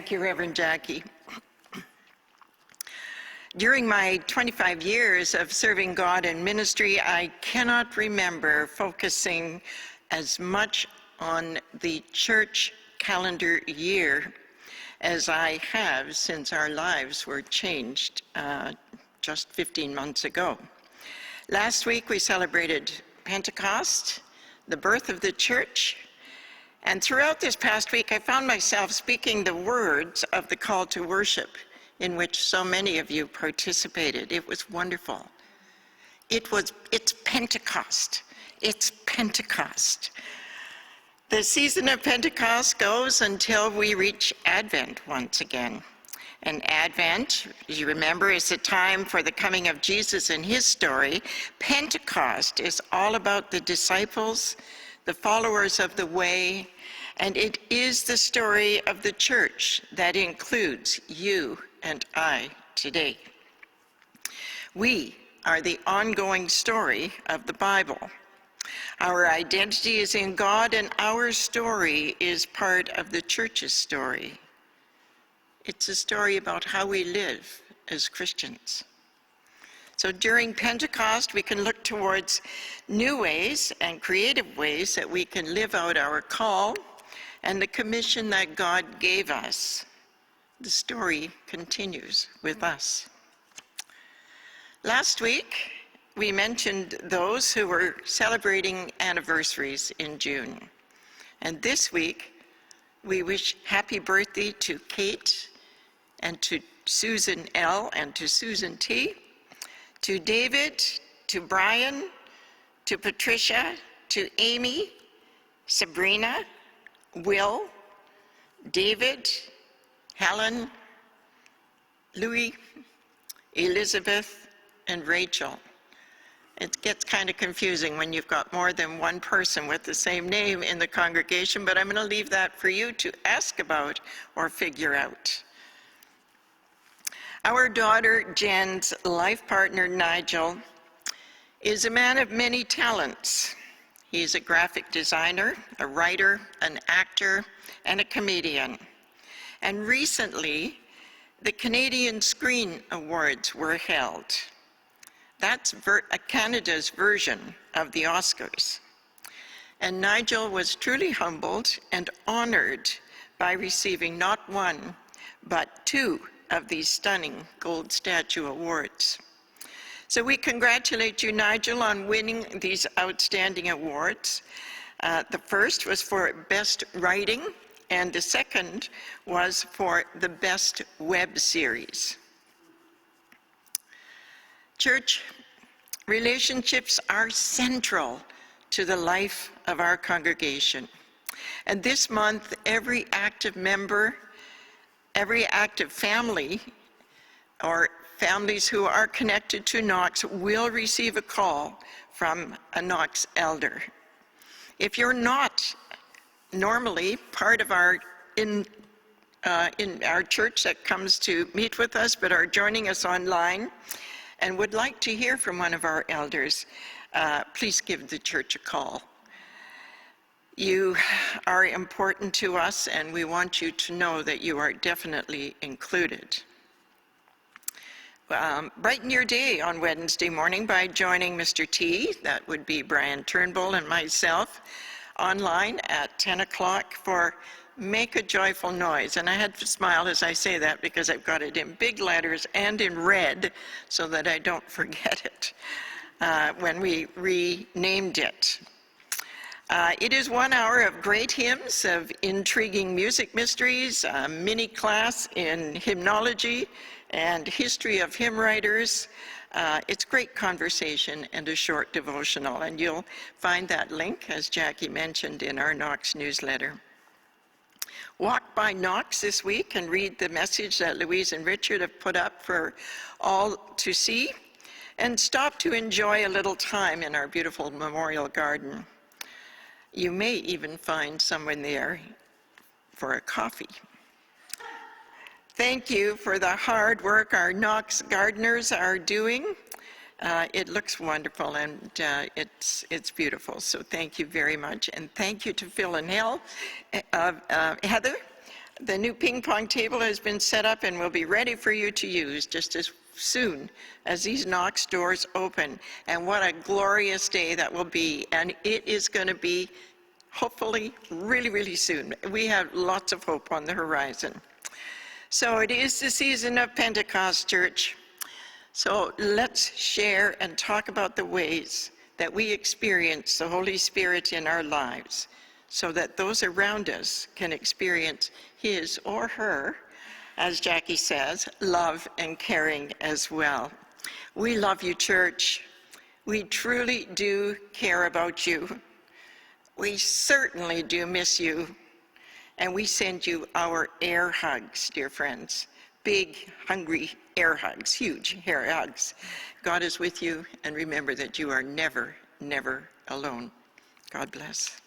Thank you, Reverend Jackie. During my 25 years of serving God in ministry, I cannot remember focusing as much on the church calendar year as I have since our lives were changed just 15 months ago. Last week we celebrated Pentecost, the birth of the church, and throughout this past week I found myself speaking the words of the call to worship in which so many of you participated. It was wonderful. It's Pentecost. It's Pentecost. The season of Pentecost goes until we reach Advent once again. And Advent, as you remember, is the time for the coming of Jesus and his story. Pentecost is all about the disciples, the followers of the way, and it is the story of the church that includes you and I today. We are the ongoing story of the Bible. Our identity is in God, and our story is part of the church's story. It's a story about how we live as Christians. So during Pentecost, we can look towards new ways and creative ways that we can live out our call and the commission that God gave us. The story continues with us. Last week, we mentioned those who were celebrating anniversaries in June. And this week, we wish happy birthday to Kate and to Susan L. and to Susan T., to David, to Brian, to Patricia, to Amy, Sabrina, Will, David, Helen, Louis, Elizabeth, and Rachel. It gets kind of confusing when you've got more than one person with the same name in the congregation, but I'm going to leave that for you to ask about or figure out. Our daughter Jen's life partner Nigel is a man of many talents. He's a graphic designer, a writer, an actor, and a comedian. And recently, the Canadian Screen Awards were held. That's Canada's version of the Oscars. And Nigel was truly humbled and honored by receiving not one, but 2 of these stunning Gold Statue Awards. So we congratulate you, Nigel, on winning these outstanding awards. The first was for Best Writing, and the second was for the Best Web Series. Church, relationships are central to the life of our congregation. And this month, every active member, every active family, or families who are connected to Knox will receive a call from a Knox elder. If you're not normally part of our in our church that comes to meet with us, but are joining us online and would like to hear from one of our elders, please give the church a call. You are important to us, and we want you to know that you are definitely included. Brighten your day on Wednesday morning by joining Mr. T, that would be Brian Turnbull, and myself, online at 10 o'clock for Make a Joyful Noise. And I had to smile as I say that because I've got it in big letters and in red so that I don't forget it when we renamed it. It is 1 hour of great hymns, of intriguing music mysteries, a mini class in hymnology and history of hymn writers. It's great conversation and a short devotional, and you'll find that link, as Jackie mentioned, in our Knox newsletter. Walk by Knox this week and read the message that Louise and Richard have put up for all to see, and stop to enjoy a little time in our beautiful memorial garden. You may even find someone there for a coffee. Thank you for the hard work our Knox gardeners are doing. It looks wonderful, and it's beautiful. So thank you very much, and thank you to Phil and Heather The new ping pong table has been set up and will be ready for you to use just as soon as these Knox doors open. And what a glorious day that will be. And it is going to be hopefully really, really soon. We have lots of hope on the horizon. So it is the season of Pentecost, church. So let's share and talk about the ways that we experience the Holy Spirit in our lives, so that those around us can experience his or her, as Jackie says, love and caring as well. We love you, church. We truly do care about you. We certainly do miss you. And we send you our air hugs, dear friends. Big, hungry air hugs, huge air hugs. God is with you, and remember that you are never, never alone. God bless.